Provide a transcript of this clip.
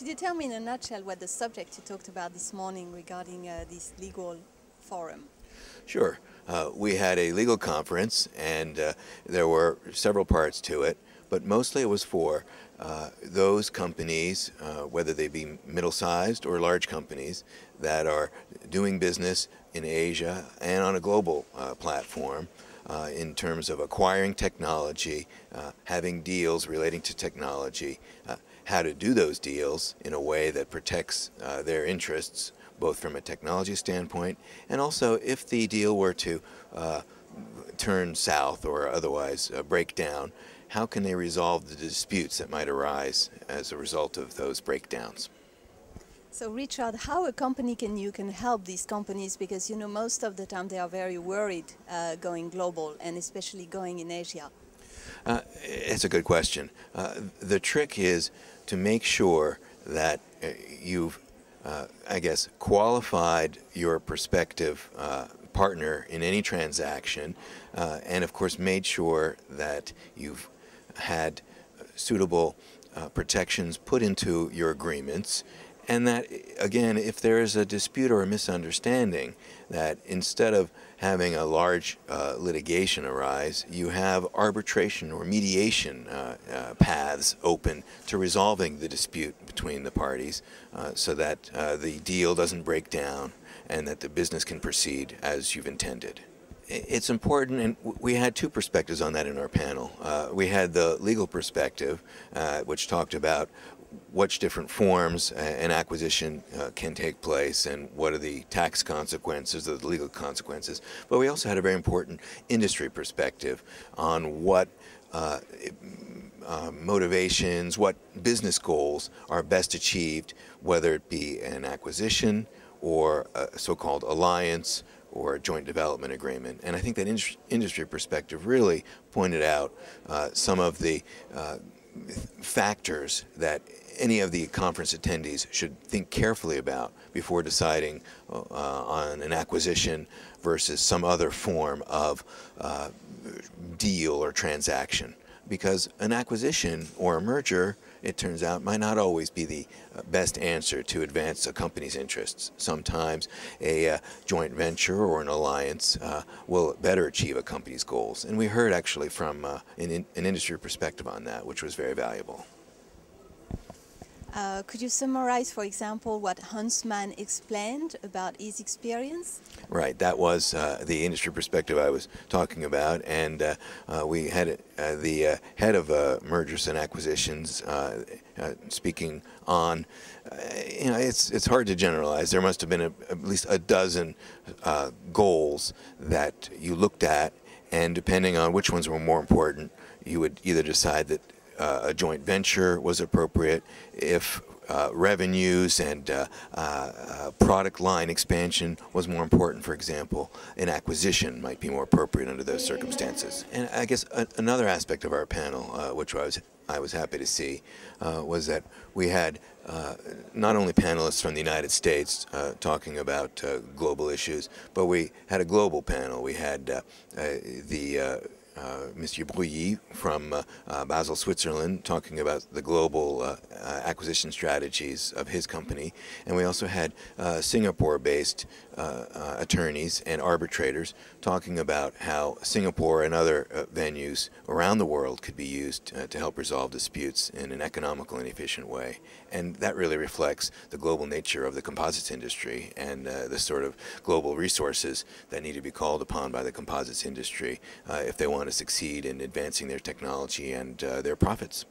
Could you tell me in a nutshell what the subject you talked about this morning regarding this legal forum? Sure. We had a legal conference, and there were several parts to it, but mostly it was for those companies, whether they be middle-sized or large companies, that are doing business in Asia and on a global platform in terms of acquiring technology, having deals relating to technology, how to do those deals in a way that protects their interests, both from a technology standpoint, and also if the deal were to turn south or otherwise break down, how can they resolve the disputes that might arise as a result of those breakdowns? So Richard, how a company can help these companies, because you know most of the time they are very worried going global and especially going in Asia. It's a good question. The trick is to make sure that you've I guess, qualified your prospective partner in any transaction, and of course made sure that you've had suitable protections put into your agreements, and that, again, if there is a dispute or a misunderstanding, that instead of having a large litigation arise, you have arbitration or mediation paths open to resolving the dispute between the parties so that the deal doesn't break down and that the business can proceed as you've intended. It's important, and we had two perspectives on that in our panel. We had the legal perspective, which talked about which different forms an acquisition can take place and what are the tax consequences, the legal consequences. But we also had a very important industry perspective on what motivations, what business goals are best achieved, whether it be an acquisition or a so-called alliance or a joint development agreement. And I think that industry perspective really pointed out some of the factors that any of the conference attendees should think carefully about before deciding on an acquisition versus some other form of deal or transaction. Because an acquisition or a merger, it turns out, might not always be the best answer to advance a company's interests. Sometimes a joint venture or an alliance will better achieve a company's goals. And we heard actually from an industry perspective on that, which was very valuable. Could you summarize, for example, what Huntsman explained about his experience? Right, that was the industry perspective I was talking about, and we had the head of mergers and acquisitions speaking on. You know, it's hard to generalize. There must have been at least a dozen goals that you looked at, and depending on which ones were more important, you would either decide that a joint venture was appropriate if revenues and product line expansion was more important. For example, an acquisition might be more appropriate under those circumstances. And I guess another aspect of our panel, which I was happy to see, was that we had not only panelists from the United States talking about global issues, but we had a global panel. We had Mr. Brouilly from Basel, Switzerland, talking about the global acquisition strategies of his company. And we also had Singapore-based attorneys and arbitrators talking about how Singapore and other venues around the world could be used to help resolve disputes in an economical and efficient way. And that really reflects the global nature of the composites industry and the sort of global resources that need to be called upon by the composites industry if they want to succeed in advancing their technology and their profits.